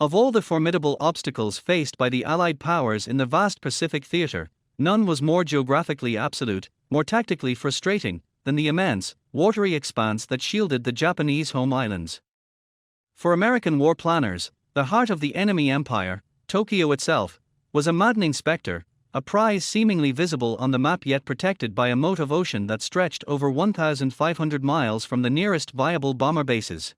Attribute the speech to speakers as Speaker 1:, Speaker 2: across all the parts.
Speaker 1: Of all the formidable obstacles faced by the Allied powers in the vast Pacific theater, none was more geographically absolute, more tactically frustrating, than the immense, watery expanse that shielded the Japanese home islands. For American war planners, the heart of the enemy empire, Tokyo itself, was a maddening specter, a prize seemingly visible on the map yet protected by a moat of ocean that stretched over 1,500 miles from the nearest viable bomber bases.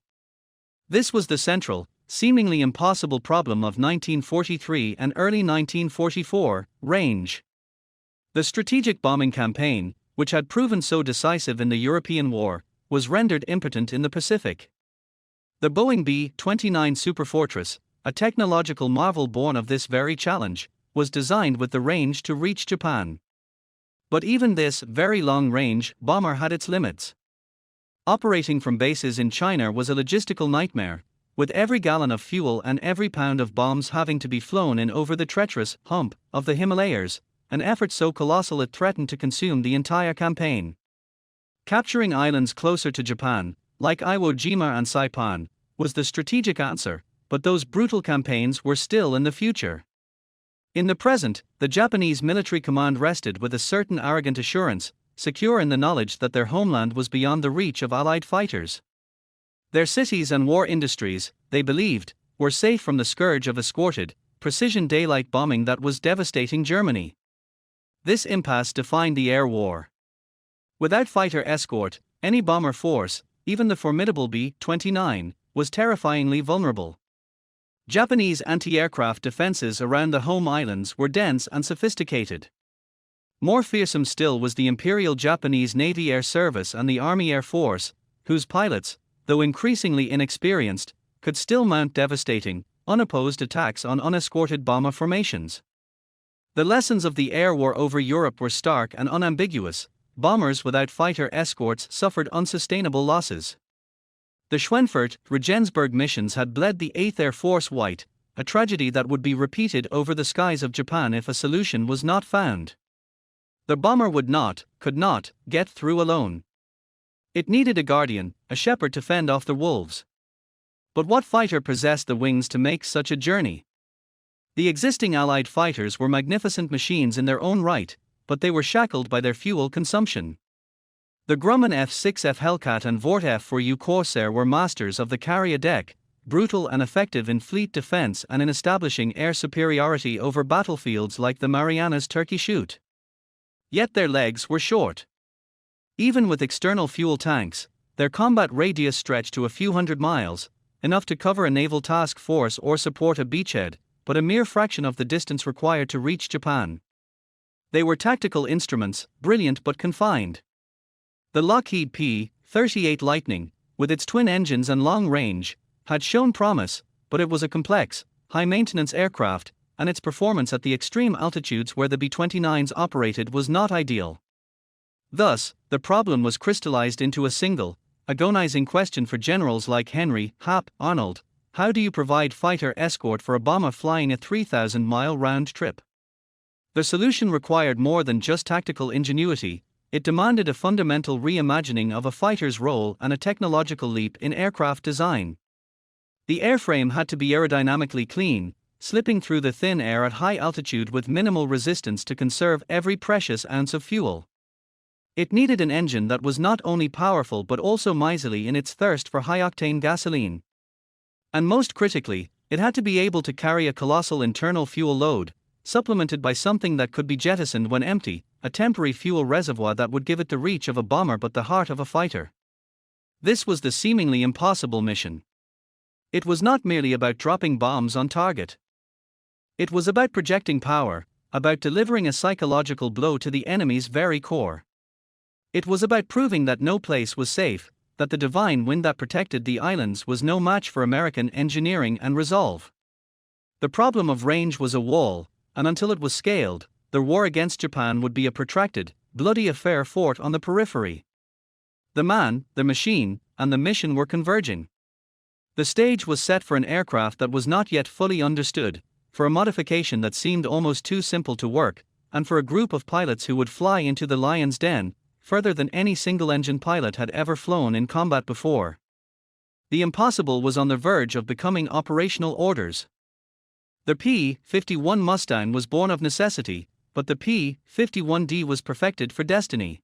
Speaker 1: This was the central, seemingly impossible problem of 1943 and early 1944, range. The strategic bombing campaign, which had proven so decisive in the European war, was rendered impotent in the Pacific. The Boeing B-29 Superfortress, a technological marvel born of this very challenge, was designed with the range to reach Japan. But even this very long-range bomber had its limits. Operating from bases in China was a logistical nightmare, with every gallon of fuel and every pound of bombs having to be flown in over the treacherous hump of the Himalayas, an effort so colossal it threatened to consume the entire campaign. Capturing islands closer to Japan, like Iwo Jima and Saipan, was the strategic answer, but those brutal campaigns were still in the future. In the present, the Japanese military command rested with a certain arrogant assurance, secure in the knowledge that their homeland was beyond the reach of Allied fighters. Their cities and war industries, they believed, were safe from the scourge of escorted, precision daylight bombing that was devastating Germany. This impasse defined the air war. Without fighter escort, any bomber force, even the formidable B-29, was terrifyingly vulnerable. Japanese anti-aircraft defenses around the home islands were dense and sophisticated. More fearsome still was the Imperial Japanese Navy Air Service and the Army Air Force, whose pilots, though increasingly inexperienced, could still mount devastating, unopposed attacks on unescorted bomber formations. The lessons of the air war over Europe were stark and unambiguous. Bombers without fighter escorts suffered unsustainable losses. The Schweinfurt-Regensburg missions had bled the 8th Air Force white, a tragedy that would be repeated over the skies of Japan if a solution was not found. The bomber could not, get through alone. It needed a guardian, a shepherd to fend off the wolves. But what fighter possessed the wings to make such a journey? The existing Allied fighters were magnificent machines in their own right, but they were shackled by their fuel consumption. The Grumman F-6F Hellcat and Vought F-4U Corsair were masters of the carry-a-deck, brutal and effective in fleet defense and in establishing air superiority over battlefields like the Marianas Turkey Shoot. Yet their legs were short. Even with external fuel tanks, their combat radius stretched to a few hundred miles, enough to cover a naval task force or support a beachhead, but a mere fraction of the distance required to reach Japan. They were tactical instruments, brilliant but confined. The Lockheed P-38 Lightning, with its twin engines and long range, had shown promise, but it was a complex, high-maintenance aircraft, and its performance at the extreme altitudes where the B-29s operated was not ideal. Thus, the problem was crystallized into a single, agonizing question for generals like Henry Hap Arnold: how do you provide fighter escort for a bomber flying a 3,000-mile round trip? The solution required more than just tactical ingenuity. It demanded a fundamental reimagining of a fighter's role and a technological leap in aircraft design. The airframe had to be aerodynamically clean, slipping through the thin air at high altitude with minimal resistance to conserve every precious ounce of fuel. It needed an engine that was not only powerful but also miserly in its thirst for high-octane gasoline. And most critically, it had to be able to carry a colossal internal fuel load, supplemented by something that could be jettisoned when empty, a temporary fuel reservoir that would give it the reach of a bomber but the heart of a fighter. This was the seemingly impossible mission. It was not merely about dropping bombs on target. It was about projecting power, about delivering a psychological blow to the enemy's very core. It was about proving that no place was safe, that the divine wind that protected the islands was no match for American engineering and resolve. The problem of range was a wall, and until it was scaled, the war against Japan would be a protracted, bloody affair fought on the periphery. The man, the machine, and the mission were converging. The stage was set for an aircraft that was not yet fully understood, for a modification that seemed almost too simple to work, and for a group of pilots who would fly into the lion's den, further than any single-engine pilot had ever flown in combat before. The impossible was on the verge of becoming operational orders. The P-51 Mustang was born of necessity, but the P-51D was perfected for destiny.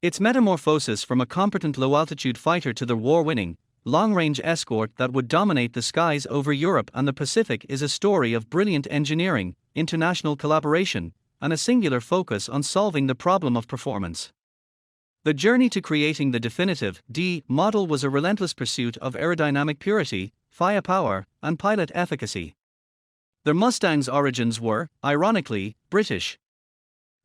Speaker 1: Its metamorphosis from a competent low-altitude fighter to the war-winning, long-range escort that would dominate the skies over Europe and the Pacific is a story of brilliant engineering, international collaboration, and a singular focus on solving the problem of performance. The journey to creating the definitive D model was a relentless pursuit of aerodynamic purity, firepower, and pilot efficacy. The Mustang's origins were, ironically, British.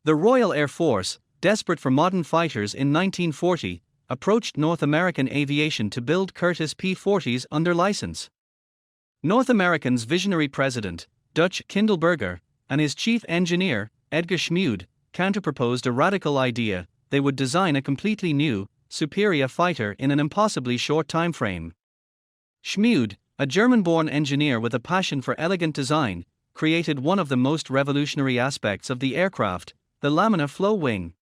Speaker 1: The Royal Air Force, desperate for modern fighters in 1940, approached North American Aviation to build Curtiss P-40s under license. North American's visionary president, Dutch Kindleberger, and his chief engineer, Edgar Schmude, counterproposed a radical idea: they would design a completely new, superior fighter in an impossibly short time frame. Schmude, a German-born engineer with a passion for elegant design, created one of the most revolutionary aspects of the aircraft, the laminar flow wing.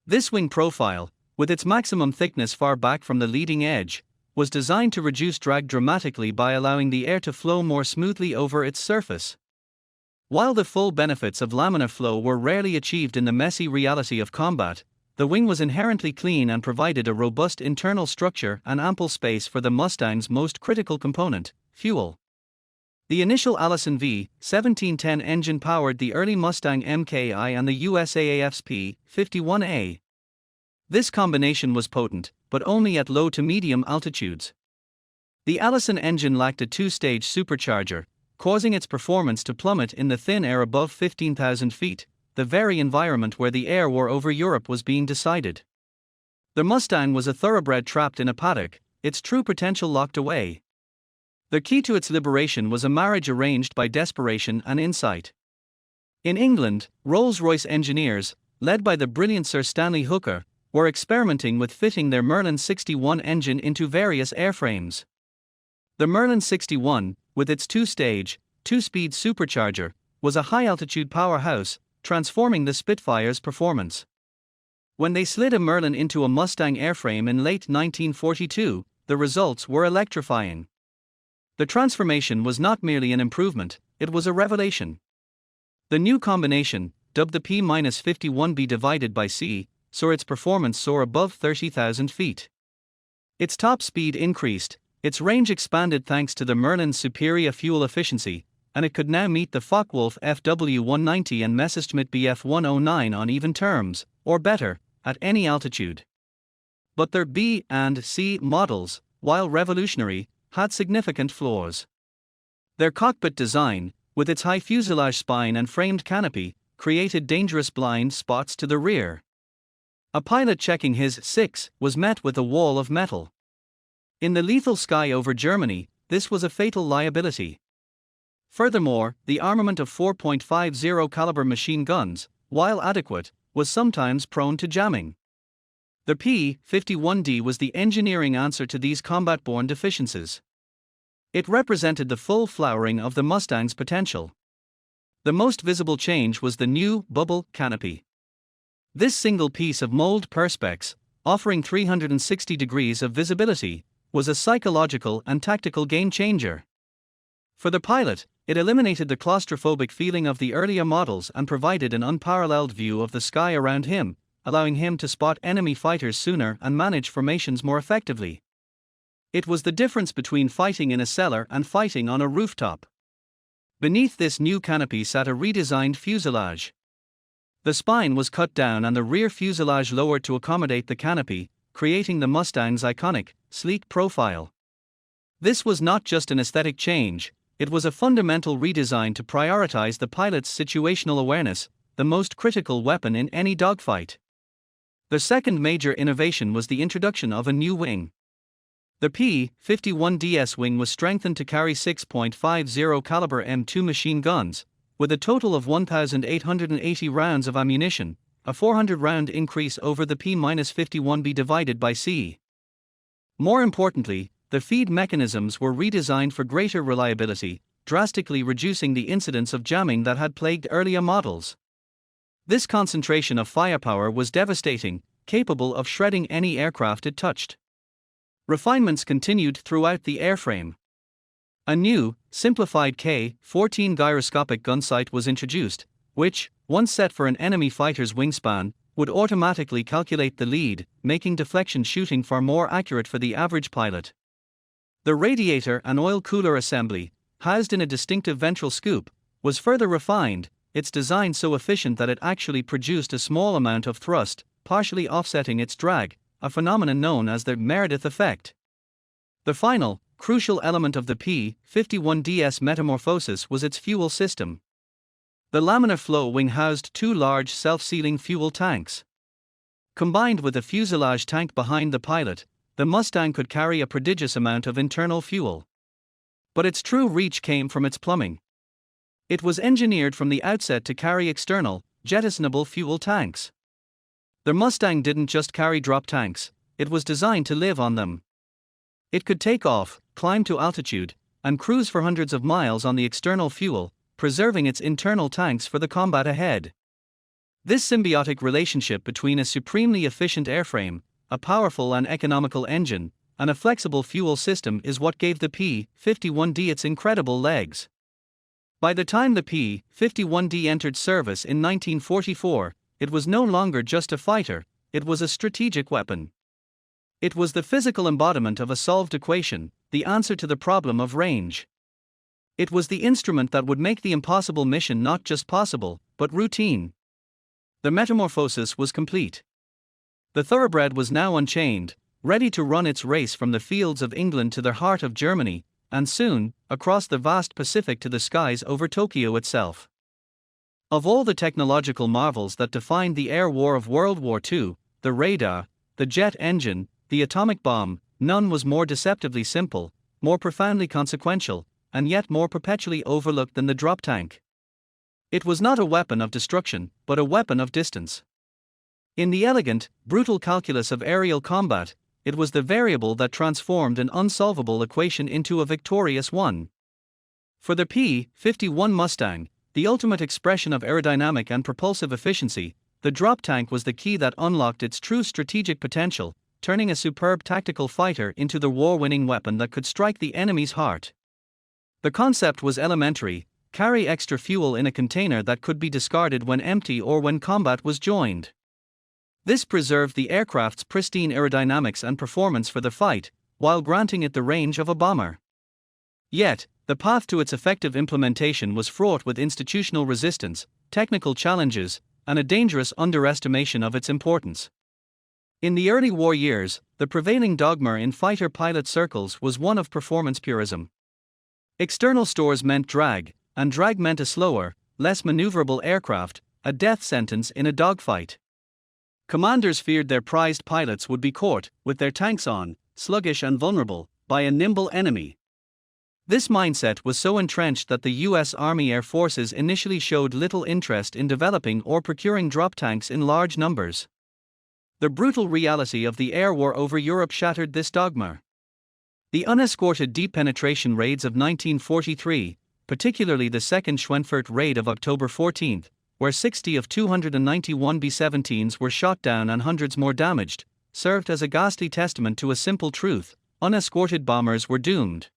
Speaker 1: This wing profile, with its maximum thickness far back from the leading edge, was designed to reduce drag dramatically by allowing the air to flow more smoothly over its surface. While the full benefits of laminar flow were rarely achieved in the messy reality of combat, the wing was inherently clean and provided a robust internal structure and ample space for the Mustang's most critical component, fuel. The initial Allison V1710 engine powered the early Mustang Mk-I and the USAAF's P-51A. This combination was potent, but only at low to medium altitudes. The Allison engine lacked a two-stage supercharger, causing its performance to plummet in the thin air above 15,000 feet, the very environment where the air war over Europe was being decided. The Mustang was a thoroughbred trapped in a paddock, its true potential locked away. The key to its liberation was a marriage arranged by desperation and insight. In England, Rolls-Royce engineers, led by the brilliant Sir Stanley Hooker, were experimenting with fitting their Merlin 61 engine into various airframes. The Merlin 61, with its two-stage, two-speed supercharger, was a high-altitude powerhouse, transforming the Spitfire's performance. When they slid a Merlin into a Mustang airframe in late 1942, the results were electrifying. The transformation was not merely an improvement, it was a revelation. The new combination, dubbed the P-51B divided by C, saw its performance soar above 30,000 feet. Its top speed increased, its range expanded thanks to the Merlin's superior fuel efficiency, and it could now meet the Focke-Wulf FW-190 and Messerschmitt Bf-109 on even terms, or better, at any altitude. But their B and C models, while revolutionary, had significant flaws. Their cockpit design, with its high fuselage spine and framed canopy, created dangerous blind spots to the rear. A pilot checking his 6 was met with a wall of metal. In the lethal sky over Germany, this was a fatal liability. Furthermore, the armament of 4.50 caliber machine guns, while adequate, was sometimes prone to jamming. The P-51D was the engineering answer to these combat-borne deficiencies. It represented the full flowering of the Mustang's potential. The most visible change was the new bubble canopy. This single piece of mold perspex, offering 360 degrees of visibility, was a psychological and tactical game-changer. For the pilot, it eliminated the claustrophobic feeling of the earlier models and provided an unparalleled view of the sky around him, allowing him to spot enemy fighters sooner and manage formations more effectively. It was the difference between fighting in a cellar and fighting on a rooftop. Beneath this new canopy sat a redesigned fuselage. The spine was cut down and the rear fuselage lowered to accommodate the canopy, creating the Mustang's iconic, sleek profile. This was not just an aesthetic change, it was a fundamental redesign to prioritize the pilot's situational awareness, the most critical weapon in any dogfight. The second major innovation was the introduction of a new wing. The P-51DS wing was strengthened to carry 6.50 caliber M2 machine guns, with a total of 1,880 rounds of ammunition, a 400-round increase over the P-51B divided by C. More importantly, the feed mechanisms were redesigned for greater reliability, drastically reducing the incidence of jamming that had plagued earlier models. This concentration of firepower was devastating, capable of shredding any aircraft it touched. Refinements continued throughout the airframe. A new, simplified K-14 gyroscopic gun sight was introduced, which, once set for an enemy fighter's wingspan, would automatically calculate the lead, making deflection shooting far more accurate for the average pilot. The radiator and oil cooler assembly, housed in a distinctive ventral scoop, was further refined, its design so efficient that it actually produced a small amount of thrust, partially offsetting its drag, a phenomenon known as the Meredith effect. The final, crucial element of the P-51D's metamorphosis was its fuel system. The laminar flow wing housed two large self-sealing fuel tanks. Combined with a fuselage tank behind the pilot, the Mustang could carry a prodigious amount of internal fuel. But its true reach came from its plumbing. It was engineered from the outset to carry external, jettisonable fuel tanks. The Mustang didn't just carry drop tanks, it was designed to live on them. It could take off, climb to altitude, and cruise for hundreds of miles on the external fuel, preserving its internal tanks for the combat ahead. This symbiotic relationship between a supremely efficient airframe, a powerful and economical engine, and a flexible fuel system is what gave the P-51D its incredible legs. By the time the P-51D entered service in 1944, it was no longer just a fighter, it was a strategic weapon. It was the physical embodiment of a solved equation, the answer to the problem of range. It was the instrument that would make the impossible mission not just possible, but routine. The metamorphosis was complete. The thoroughbred was now unchained, ready to run its race from the fields of England to the heart of Germany, and soon, across the vast Pacific to the skies over Tokyo itself. Of all the technological marvels that defined the air war of World War II, the radar, the jet engine, the atomic bomb, none was more deceptively simple, more profoundly consequential, and yet more perpetually overlooked than the drop tank. It was not a weapon of destruction, but a weapon of distance. In the elegant, brutal calculus of aerial combat, it was the variable that transformed an unsolvable equation into a victorious one. For the P-51 Mustang, the ultimate expression of aerodynamic and propulsive efficiency, the drop tank was the key that unlocked its true strategic potential, turning a superb tactical fighter into the war-winning weapon that could strike the enemy's heart. The concept was elementary: carry extra fuel in a container that could be discarded when empty or when combat was joined. This preserved the aircraft's pristine aerodynamics and performance for the fight, while granting it the range of a bomber. Yet, the path to its effective implementation was fraught with institutional resistance, technical challenges, and a dangerous underestimation of its importance. In the early war years, the prevailing dogma in fighter pilot circles was one of performance purism. External stores meant drag, and drag meant a slower, less maneuverable aircraft, a death sentence in a dogfight. Commanders feared their prized pilots would be caught, with their tanks on, sluggish and vulnerable, by a nimble enemy. This mindset was so entrenched that the U.S. Army Air Forces initially showed little interest in developing or procuring drop tanks in large numbers. The brutal reality of the air war over Europe shattered this dogma. The unescorted deep penetration raids of 1943, particularly the second Schweinfurt raid of October 14, where 60 of 291 B-17s were shot down and hundreds more damaged, served as a ghastly testament to a simple truth: unescorted bombers were doomed.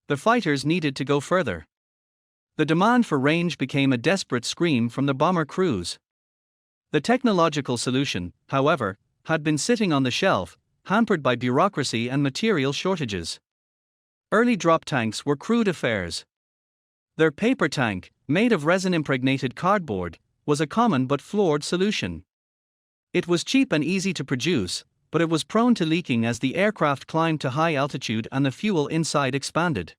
Speaker 1: The fighters needed to go further. The demand for range became a desperate scream from the bomber crews. The technological solution, however, had been sitting on the shelf, hampered by bureaucracy and material shortages. Early drop tanks were crude affairs. Their paper tank, made of resin-impregnated cardboard, was a common but flawed solution. It was cheap and easy to produce, but it was prone to leaking as the aircraft climbed to high altitude and the fuel inside expanded.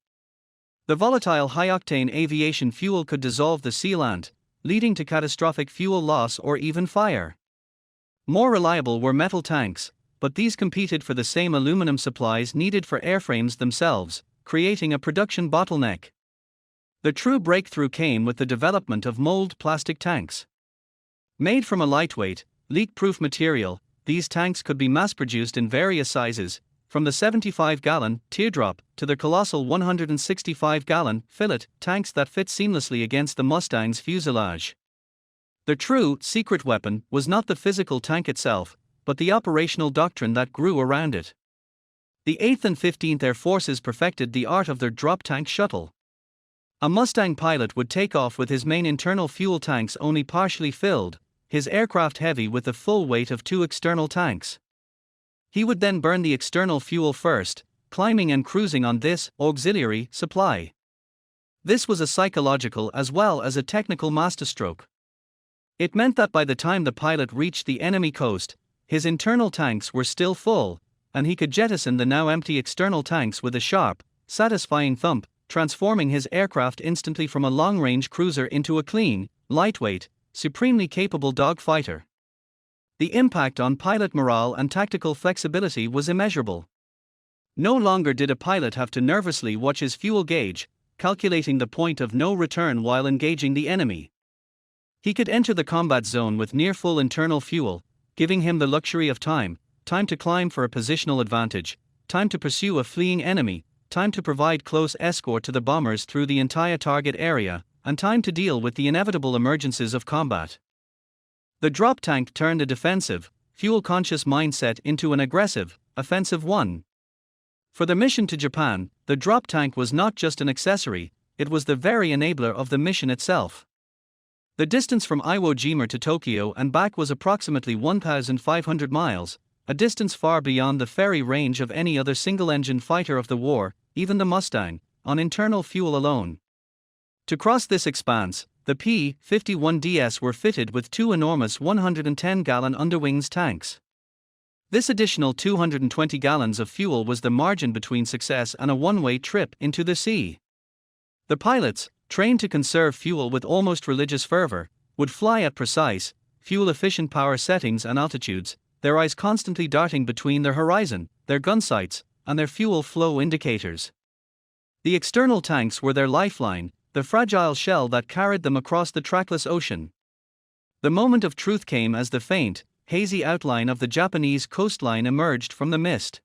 Speaker 1: The volatile high-octane aviation fuel could dissolve the sealant, leading to catastrophic fuel loss or even fire. More reliable were metal tanks, but these competed for the same aluminum supplies needed for airframes themselves, creating a production bottleneck. The true breakthrough came with the development of mold plastic tanks. Made from a lightweight, leak-proof material, these tanks could be mass-produced in various sizes, from the 75-gallon teardrop to the colossal 165-gallon fillet tanks that fit seamlessly against the Mustang's fuselage. The true secret weapon was not the physical tank itself, but the operational doctrine that grew around it. The 8th and 15th Air Forces perfected the art of their drop tank shuttle. A Mustang pilot would take off with his main internal fuel tanks only partially filled, his aircraft heavy with the full weight of 2 external tanks. He would then burn the external fuel first, climbing and cruising on this auxiliary supply. This was a psychological as well as a technical masterstroke. It meant that by the time the pilot reached the enemy coast, his internal tanks were still full, and he could jettison the now empty external tanks with a sharp, satisfying thump, transforming his aircraft instantly from a long-range cruiser into a clean, lightweight, supremely capable dogfighter. The impact on pilot morale and tactical flexibility was immeasurable. No longer did a pilot have to nervously watch his fuel gauge, calculating the point of no return while engaging the enemy. He could enter the combat zone with near full internal fuel, giving him the luxury of time to climb for a positional advantage, time to pursue a fleeing enemy, time to provide close escort to the bombers through the entire target area, and time to deal with the inevitable emergencies of combat. The drop tank turned a defensive, fuel-conscious mindset into an aggressive, offensive one. For the mission to Japan, the drop tank was not just an accessory, it was the very enabler of the mission itself. The distance from Iwo Jima to Tokyo and back was approximately 1,500 miles, a distance far beyond the ferry range of any other single-engine fighter of the war, even the Mustang, on internal fuel alone. To cross this expanse, the P-51Ds were fitted with 2 enormous 110-gallon underwings tanks. This additional 220 gallons of fuel was the margin between success and a one-way trip into the sea. The pilots, trained to conserve fuel with almost religious fervor, would fly at precise, fuel-efficient power settings and altitudes, their eyes constantly darting between their horizon, their gun sights, and their fuel flow indicators. The external tanks were their lifeline, the fragile shell that carried them across the trackless ocean. The moment of truth came as the faint, hazy outline of the Japanese coastline emerged from the mist.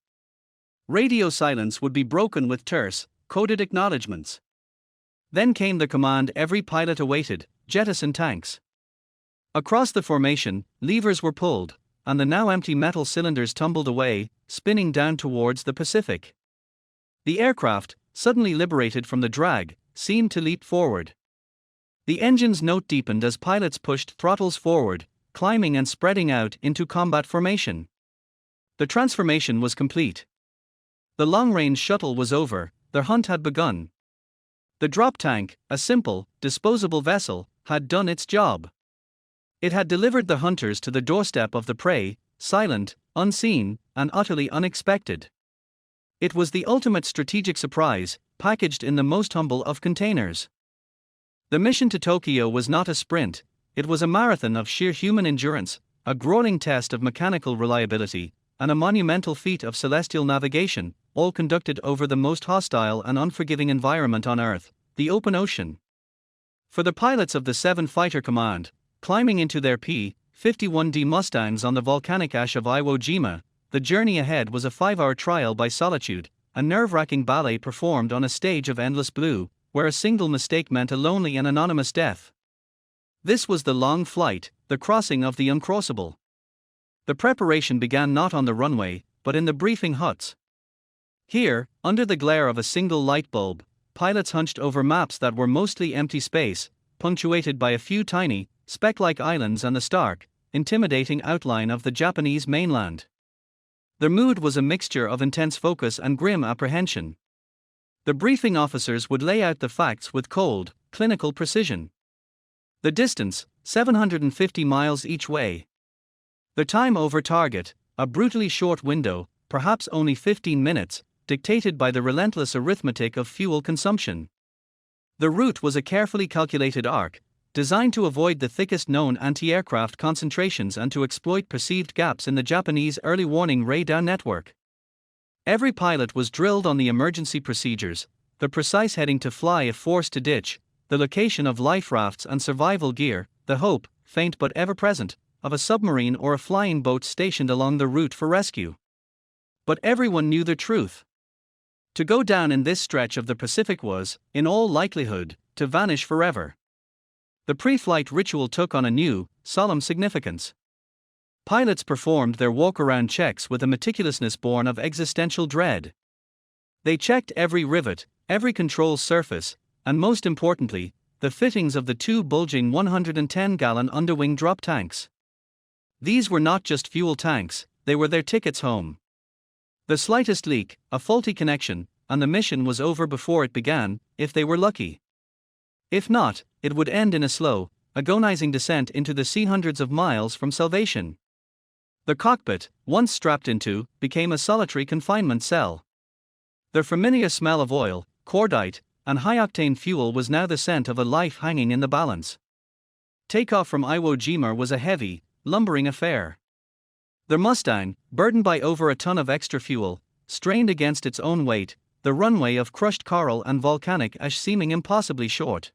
Speaker 1: Radio silence would be broken with terse, coded acknowledgements. Then came the command every pilot awaited: jettison tanks. Across the formation, levers were pulled, and the now empty metal cylinders tumbled away, spinning down towards the Pacific. The aircraft, suddenly liberated from the drag, seemed to leap forward. The engine's note deepened as pilots pushed throttles forward, climbing and spreading out into combat formation. The transformation was complete. The long-range shuttle was over, their hunt had begun. The drop tank, a simple, disposable vessel, had done its job. It had delivered the hunters to the doorstep of the prey, silent, unseen, and utterly unexpected. It was the ultimate strategic surprise, packaged in the most humble of containers. The mission to Tokyo was not a sprint, it was a marathon of sheer human endurance, a grueling test of mechanical reliability, and a monumental feat of celestial navigation, all conducted over the most hostile and unforgiving environment on Earth, the open ocean. For the pilots of the 7 Fighter Command, climbing into their P-51D Mustangs on the volcanic ash of Iwo Jima, the journey ahead was a 5-hour trial by solitude, a nerve-wracking ballet performed on a stage of endless blue, where a single mistake meant a lonely and anonymous death. This was the long flight, the crossing of the uncrossable. The preparation began not on the runway, but in the briefing huts. Here, under the glare of a single light bulb, pilots hunched over maps that were mostly empty space, punctuated by a few tiny, speck-like islands and the stark, intimidating outline of the Japanese mainland. The mood was a mixture of intense focus and grim apprehension. The briefing officers would lay out the facts with cold, clinical precision. The distance, 750 miles each way. The time over target, a brutally short window, perhaps only 15 minutes, dictated by the relentless arithmetic of fuel consumption. The route was a carefully calculated arc, designed to avoid the thickest known anti-aircraft concentrations and to exploit perceived gaps in the Japanese early warning radar network. Every pilot was drilled on the emergency procedures, the precise heading to fly if forced to ditch, the location of life rafts and survival gear, the hope, faint but ever-present, of a submarine or a flying boat stationed along the route for rescue. But everyone knew the truth. To go down in this stretch of the Pacific was, in all likelihood, to vanish forever. The pre-flight ritual took on a new, solemn significance. Pilots performed their walk-around checks with a meticulousness born of existential dread. They checked every rivet, every control surface, and most importantly, the fittings of the two bulging 110-gallon underwing drop tanks. These were not just fuel tanks, they were their tickets home. The slightest leak, a faulty connection, and the mission was over before it began, if they were lucky. If not, it would end in a slow, agonizing descent into the sea hundreds of miles from salvation. The cockpit, once strapped into, became a solitary confinement cell. The familiar smell of oil, cordite, and high-octane fuel was now the scent of a life hanging in the balance. Takeoff from Iwo Jima was a heavy, lumbering affair. The Mustang, burdened by over a ton of extra fuel, strained against its own weight, the runway of crushed coral and volcanic ash seeming impossibly short.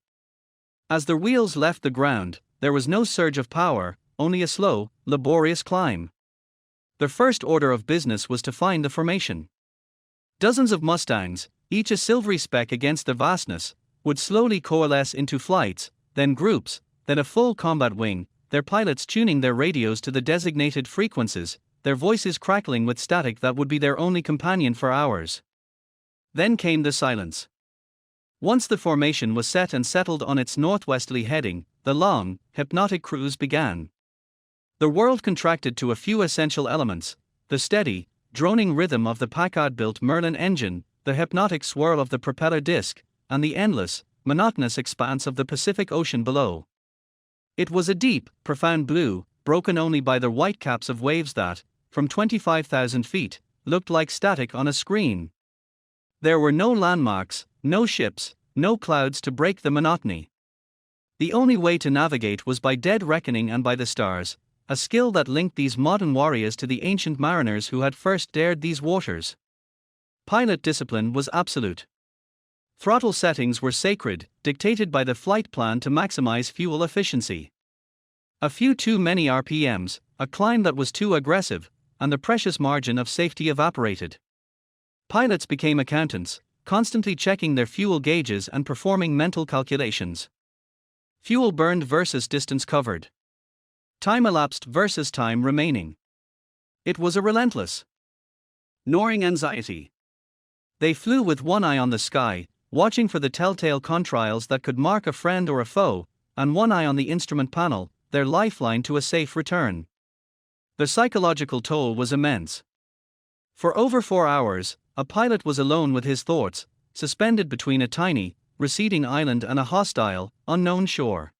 Speaker 1: As the wheels left the ground, there was no surge of power, only a slow, laborious climb. The first order of business was to find the formation. Dozens of Mustangs, each a silvery speck against the vastness, would slowly coalesce into flights, then groups, then a full combat wing, their pilots tuning their radios to the designated frequencies, their voices crackling with static that would be their only companion for hours. Then came the silence. Once the formation was set and settled on its northwesterly heading, the long, hypnotic cruise began. The world contracted to a few essential elements: the steady, droning rhythm of the Packard-built Merlin engine, the hypnotic swirl of the propeller disc, and the endless, monotonous expanse of the Pacific Ocean below. It was a deep, profound blue, broken only by the white caps of waves that, from 25,000 feet, looked like static on a screen. There were no landmarks, no ships, no clouds to break the monotony. The only way to navigate was by dead reckoning and by the stars, a skill that linked these modern warriors to the ancient mariners who had first dared these waters. Pilot discipline was absolute. Throttle settings were sacred, dictated by the flight plan to maximize fuel efficiency. A few too many RPMs, a climb that was too aggressive, and the precious margin of safety evaporated. Pilots became accountants, constantly checking their fuel gauges and performing mental calculations. Fuel burned versus distance covered. Time elapsed versus time remaining. It was a relentless, gnawing anxiety. They flew with one eye on the sky, watching for the telltale contrails that could mark a friend or a foe, and one eye on the instrument panel, their lifeline to a safe return. The psychological toll was immense. For over 4 hours, a pilot was alone with his thoughts, suspended between a tiny, receding island and a hostile, unknown shore.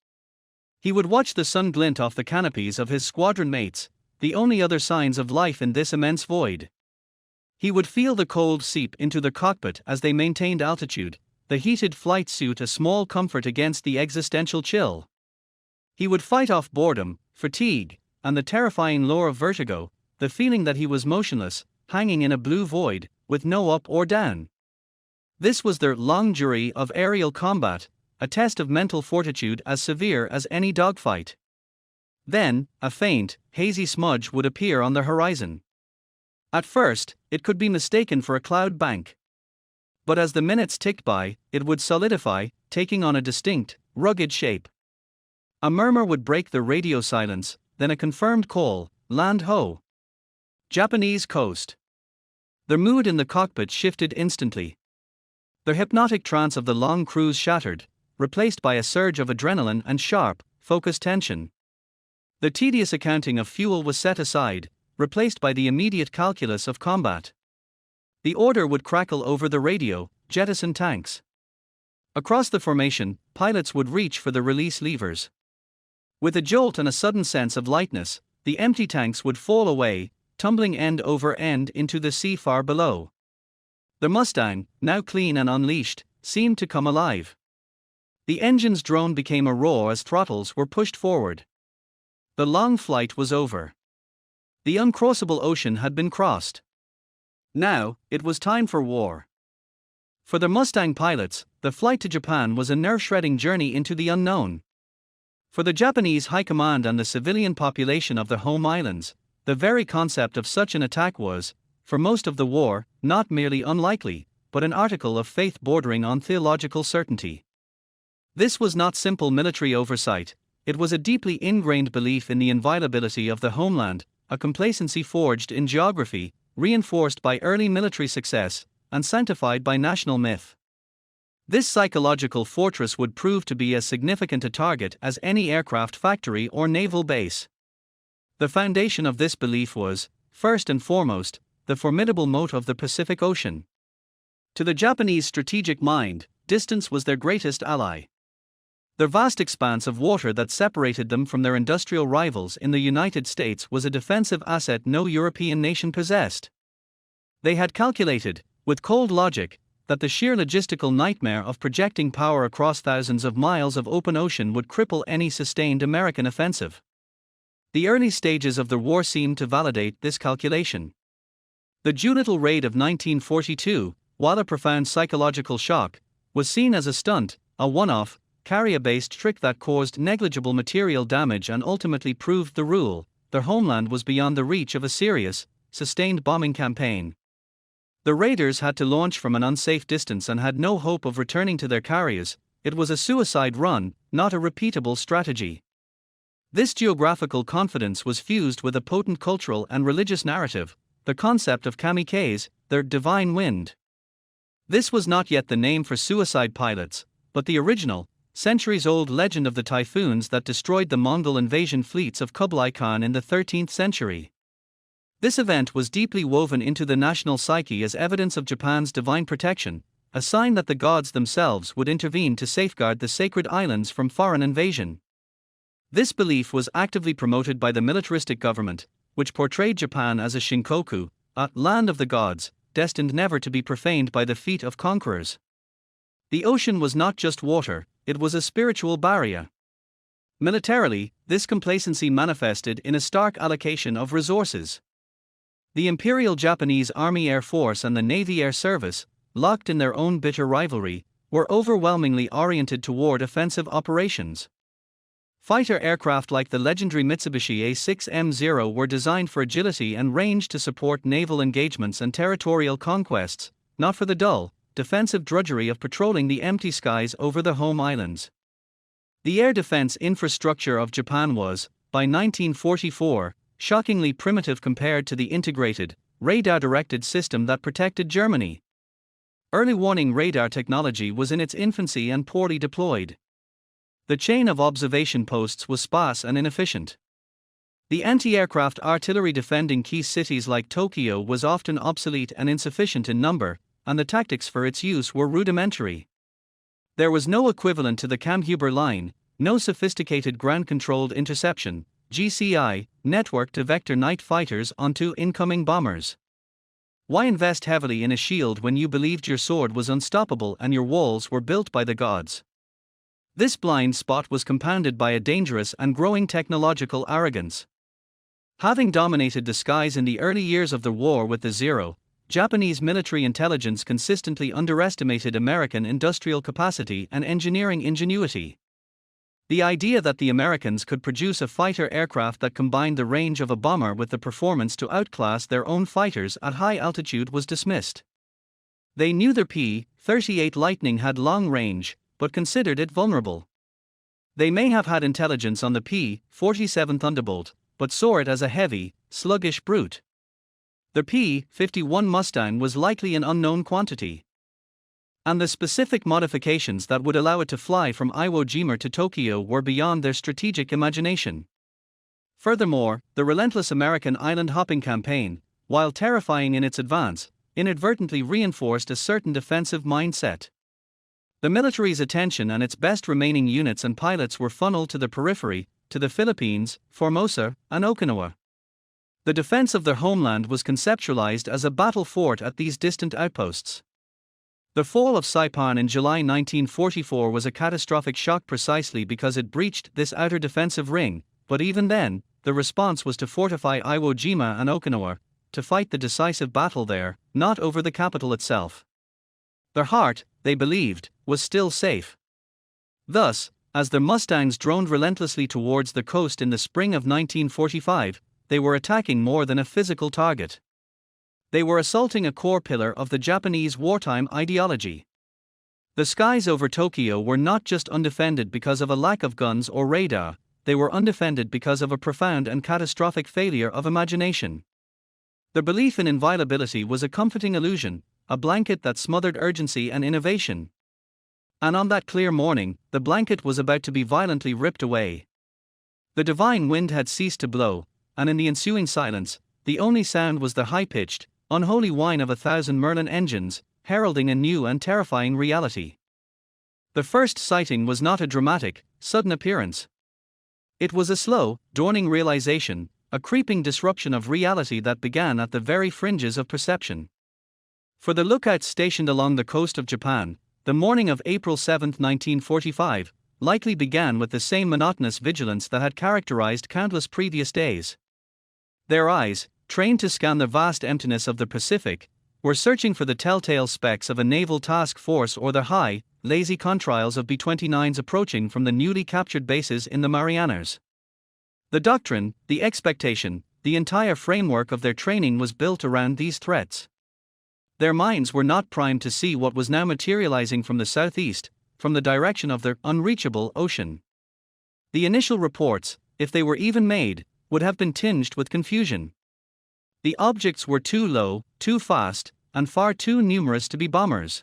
Speaker 1: He would watch the sun glint off the canopies of his squadron mates, the only other signs of life in this immense void. He would feel the cold seep into the cockpit as they maintained altitude, the heated flight suit a small comfort against the existential chill. He would fight off boredom, fatigue, and the terrifying lure of vertigo, the feeling that he was motionless, hanging in a blue void, with no up or down. This was their long journey of aerial combat, a test of mental fortitude as severe as any dogfight. Then, a faint, hazy smudge would appear on the horizon. At first, it could be mistaken for a cloud bank. But as the minutes ticked by, it would solidify, taking on a distinct, rugged shape. A murmur would break the radio silence, then a confirmed call: land ho! Japanese coast. The mood in the cockpit shifted instantly. The hypnotic trance of the long cruise shattered, replaced by a surge of adrenaline and sharp, focused tension. The tedious accounting of fuel was set aside, replaced by the immediate calculus of combat. The order would crackle over the radio: jettison tanks. Across the formation, pilots would reach for the release levers. With a jolt and a sudden sense of lightness, the empty tanks would fall away, tumbling end over end into the sea far below. The Mustang, now clean and unleashed, seemed to come alive. The engine's drone became a roar as throttles were pushed forward. The long flight was over. The uncrossable ocean had been crossed. Now, it was time for war. For the Mustang pilots, the flight to Japan was a nerve-shredding journey into the unknown. For the Japanese high command and the civilian population of the home islands, the very concept of such an attack was, for most of the war, not merely unlikely, but an article of faith bordering on theological certainty. This was not simple military oversight, it was a deeply ingrained belief in the inviolability of the homeland, a complacency forged in geography, reinforced by early military success, and sanctified by national myth. This psychological fortress would prove to be as significant a target as any aircraft factory or naval base. The foundation of this belief was, first and foremost, the formidable moat of the Pacific Ocean. To the Japanese strategic mind, distance was their greatest ally. The vast expanse of water that separated them from their industrial rivals in the United States was a defensive asset no European nation possessed. They had calculated, with cold logic, that the sheer logistical nightmare of projecting power across thousands of miles of open ocean would cripple any sustained American offensive. The early stages of the war seemed to validate this calculation. The Doolittle raid of 1942, while a profound psychological shock, was seen as a stunt, a one-off, carrier-based trick that caused negligible material damage and ultimately proved the rule: their homeland was beyond the reach of a serious, sustained bombing campaign. The raiders had to launch from an unsafe distance and had no hope of returning to their carriers. It was a suicide run, not a repeatable strategy. This geographical confidence was fused with a potent cultural and religious narrative, the concept of kamikaze, their divine wind. This was not yet the name for suicide pilots, but the original, centuries-old legend of the typhoons that destroyed the Mongol invasion fleets of Kublai Khan in the 13th century. This event was deeply woven into the national psyche as evidence of Japan's divine protection, a sign that the gods themselves would intervene to safeguard the sacred islands from foreign invasion. This belief was actively promoted by the militaristic government, which portrayed Japan as a Shinkoku, a land of the gods, destined never to be profaned by the feet of conquerors. The ocean was not just water, it was a spiritual barrier. Militarily, this complacency manifested in a stark allocation of resources. The Imperial Japanese Army Air Force and the Navy Air Service, locked in their own bitter rivalry, were overwhelmingly oriented toward offensive operations. Fighter aircraft like the legendary Mitsubishi A6M0 were designed for agility and range to support naval engagements and territorial conquests, not for the dull, defensive drudgery of patrolling the empty skies over the home islands. The air defense infrastructure of Japan was, by 1944, shockingly primitive compared to the integrated, radar-directed system that protected Germany. Early warning radar technology was in its infancy and poorly deployed. The chain of observation posts was sparse and inefficient. The anti-aircraft artillery defending key cities like Tokyo was often obsolete and insufficient in number, and the tactics for its use were rudimentary. There was no equivalent to the Kammhuber line, no sophisticated ground-controlled interception (GCI) network to vector night fighters onto incoming bombers. Why invest heavily in a shield when you believed your sword was unstoppable and your walls were built by the gods? This blind spot was compounded by a dangerous and growing technological arrogance. Having dominated the skies in the early years of the war with the Zero, Japanese military intelligence consistently underestimated American industrial capacity and engineering ingenuity. The idea that the Americans could produce a fighter aircraft that combined the range of a bomber with the performance to outclass their own fighters at high altitude was dismissed. They knew their P-38 Lightning had long range, but considered it vulnerable. They may have had intelligence on the P-47 Thunderbolt, but saw it as a heavy, sluggish brute. The P-51 Mustang was likely an unknown quantity. And the specific modifications that would allow it to fly from Iwo Jima to Tokyo were beyond their strategic imagination. Furthermore, the relentless American island-hopping campaign, while terrifying in its advance, inadvertently reinforced a certain defensive mindset. The military's attention and its best remaining units and pilots were funneled to the periphery, to the Philippines, Formosa, and Okinawa. The defense of their homeland was conceptualized as a battle fort at these distant outposts. The fall of Saipan in July 1944 was a catastrophic shock precisely because it breached this outer defensive ring, but even then, the response was to fortify Iwo Jima and Okinawa, to fight the decisive battle there, not over the capital itself. Their heart, they believed, was still safe. Thus, as their Mustangs droned relentlessly towards the coast in the spring of 1945, they were attacking more than a physical target. They were assaulting a core pillar of the Japanese wartime ideology. The skies over Tokyo were not just undefended because of a lack of guns or radar, they were undefended because of a profound and catastrophic failure of imagination. The belief in inviolability was a comforting illusion, a blanket that smothered urgency and innovation. And on that clear morning, the blanket was about to be violently ripped away. The divine wind had ceased to blow, and in the ensuing silence, the only sound was the high-pitched, unholy whine of 1,000 Merlin engines, heralding a new and terrifying reality. The first sighting was not a dramatic, sudden appearance. It was a slow, dawning realization, a creeping disruption of reality that began at the very fringes of perception. For the lookouts stationed along the coast of Japan, the morning of April 7, 1945, likely began with the same monotonous vigilance that had characterized countless previous days. Their eyes, trained to scan the vast emptiness of the Pacific, were searching for the telltale specks of a naval task force or the high, lazy contrails of B-29s approaching from the newly captured bases in the Marianas. The doctrine, the expectation, the entire framework of their training was built around these threats. Their minds were not primed to see what was now materializing from the southeast, from the direction of their unreachable ocean. The initial reports, if they were even made, would have been tinged with confusion. The objects were too low, too fast, and far too numerous to be bombers.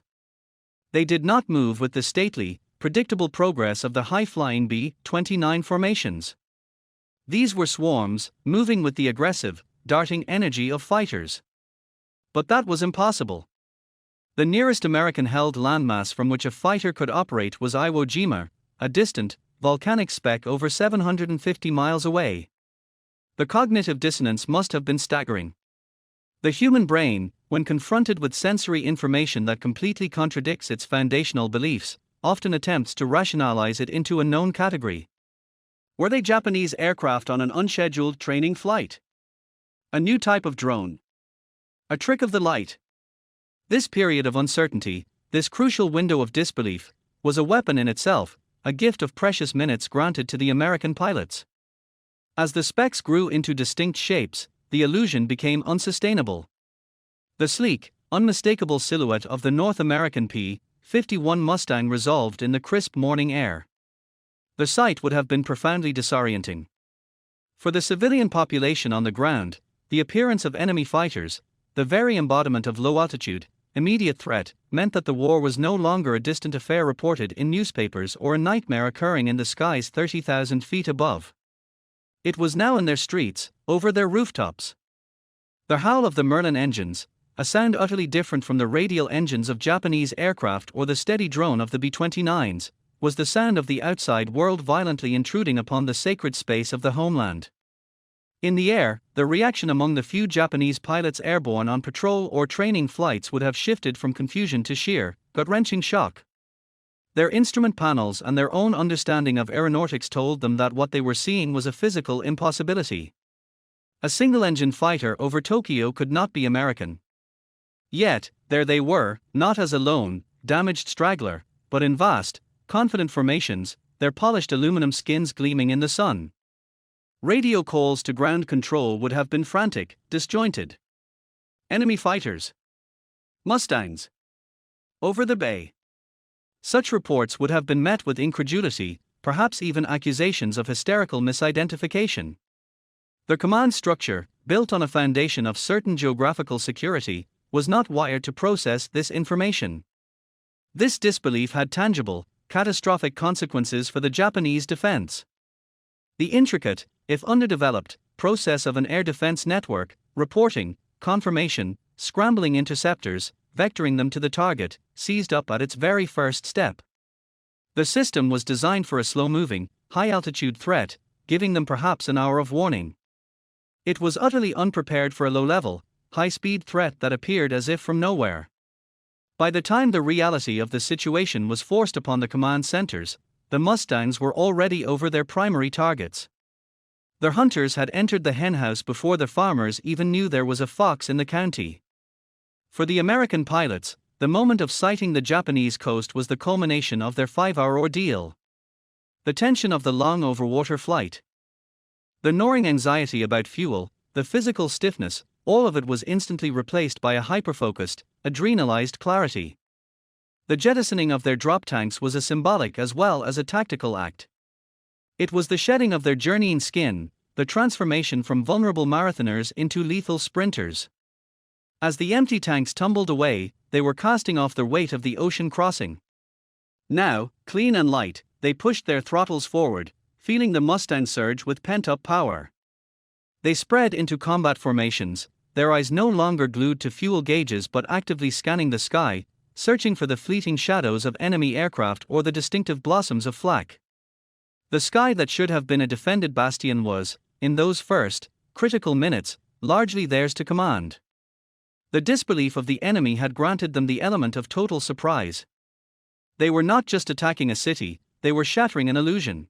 Speaker 1: They did not move with the stately, predictable progress of the high-flying B-29 formations. These were swarms, moving with the aggressive, darting energy of fighters. But that was impossible. The nearest American-held landmass from which a fighter could operate was Iwo Jima, a distant, volcanic speck over 750 miles away. The cognitive dissonance must have been staggering. The human brain, when confronted with sensory information that completely contradicts its foundational beliefs, often attempts to rationalize it into a known category. Were they Japanese aircraft on an unscheduled training flight? A new type of drone? A trick of the light? This period of uncertainty, this crucial window of disbelief, was a weapon in itself, a gift of precious minutes granted to the American pilots. As the specks grew into distinct shapes, the illusion became unsustainable. The sleek, unmistakable silhouette of the North American P-51 Mustang resolved in the crisp morning air. The sight would have been profoundly disorienting. For the civilian population on the ground, the appearance of enemy fighters, the very embodiment of low-altitude, immediate threat, meant that the war was no longer a distant affair reported in newspapers or a nightmare occurring in the skies 30,000 feet above. It was now in their streets, over their rooftops. The howl of the Merlin engines, a sound utterly different from the radial engines of Japanese aircraft or the steady drone of the B-29s, was the sound of the outside world violently intruding upon the sacred space of the homeland. In the air, the reaction among the few Japanese pilots airborne on patrol or training flights would have shifted from confusion to sheer, gut-wrenching shock. Their instrument panels and their own understanding of aeronautics told them that what they were seeing was a physical impossibility. A single-engine fighter over Tokyo could not be American. Yet, there they were, not as a lone, damaged straggler, but in vast, confident formations, their polished aluminum skins gleaming in the sun. Radio calls to ground control would have been frantic, disjointed. Enemy fighters. Mustangs. Over the bay. Such reports would have been met with incredulity, perhaps even accusations of hysterical misidentification. The command structure, built on a foundation of certain geographical security, was not wired to process this information. This disbelief had tangible, catastrophic consequences for the Japanese defense. The intricate, if underdeveloped, process of an air defense network, reporting, confirmation, scrambling interceptors, vectoring them to the target, seized up at its very first step. The system was designed for a slow-moving, high-altitude threat, giving them perhaps an hour of warning. It was utterly unprepared for a low-level, high-speed threat that appeared as if from nowhere. By the time the reality of the situation was forced upon the command centers, the Mustangs were already over their primary targets. Their hunters had entered the henhouse before the farmers even knew there was a fox in the county. For the American pilots, the moment of sighting the Japanese coast was the culmination of their 5-hour ordeal. The tension of the long overwater flight, the gnawing anxiety about fuel, the physical stiffness, all of it was instantly replaced by a hyper-focused, adrenalized clarity. The jettisoning of their drop tanks was a symbolic as well as a tactical act. It was the shedding of their journeying skin, the transformation from vulnerable marathoners into lethal sprinters. As the empty tanks tumbled away, they were casting off the weight of the ocean crossing. Now, clean and light, they pushed their throttles forward, feeling the Mustang surge with pent-up power. They spread into combat formations, their eyes no longer glued to fuel gauges but actively scanning the sky, searching for the fleeting shadows of enemy aircraft or the distinctive blossoms of flak. The sky that should have been a defended bastion was, in those first, critical minutes, largely theirs to command. The disbelief of the enemy had granted them the element of total surprise. They were not just attacking a city, they were shattering an illusion.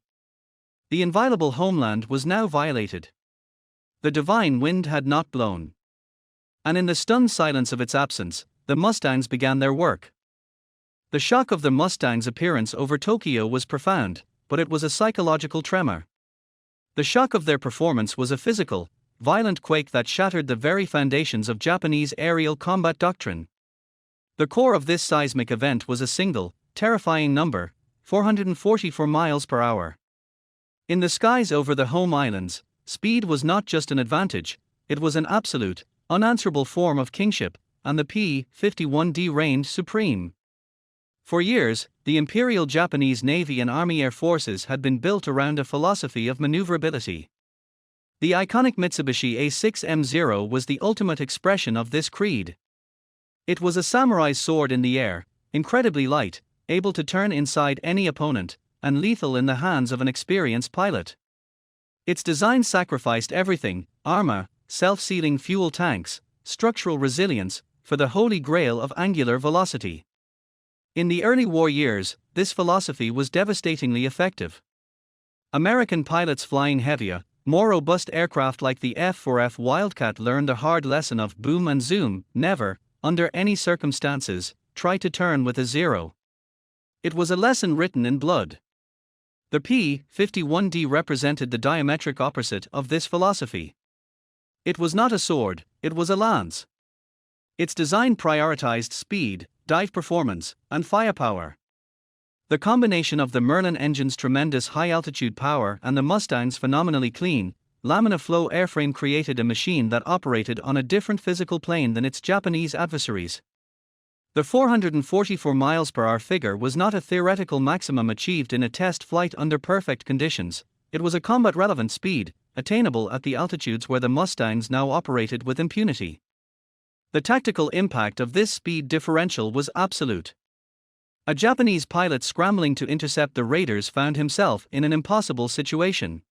Speaker 1: The inviolable homeland was now violated. The divine wind had not blown. And in the stunned silence of its absence, the Mustangs began their work. The shock of the Mustangs' appearance over Tokyo was profound, but it was a psychological tremor. The shock of their performance was a physical, violent quake that shattered the very foundations of Japanese aerial combat doctrine. The core of this seismic event was a single, terrifying number: 444 miles per hour. In the skies over the home islands, speed was not just an advantage, it was an absolute, unanswerable form of kingship, and the P-51D reigned supreme. For years, the Imperial Japanese Navy and Army Air Forces had been built around a philosophy of maneuverability. The iconic Mitsubishi A6M0 was the ultimate expression of this creed. It was a samurai's sword in the air, incredibly light, able to turn inside any opponent, and lethal in the hands of an experienced pilot. Its design sacrificed everything: armor, self-sealing fuel tanks, structural resilience, for the holy grail of angular velocity. In the early war years, this philosophy was devastatingly effective. American pilots flying heavier, more robust aircraft like the F-4F Wildcat learned the hard lesson of boom and zoom: never, under any circumstances, try to turn with a zero. It was a lesson written in blood. The P-51D represented the diametric opposite of this philosophy. It was not a sword, it was a lance. Its design prioritized speed, dive performance, and firepower. The combination of the Merlin engine's tremendous high-altitude power and the Mustang's phenomenally clean, laminar flow airframe created a machine that operated on a different physical plane than its Japanese adversaries. The 444 miles per hour figure was not a theoretical maximum achieved in a test flight under perfect conditions, it was a combat-relevant speed, attainable at the altitudes where the Mustangs now operated with impunity. The tactical impact of this speed differential was absolute. A Japanese pilot scrambling to intercept the raiders found himself in an impossible situation.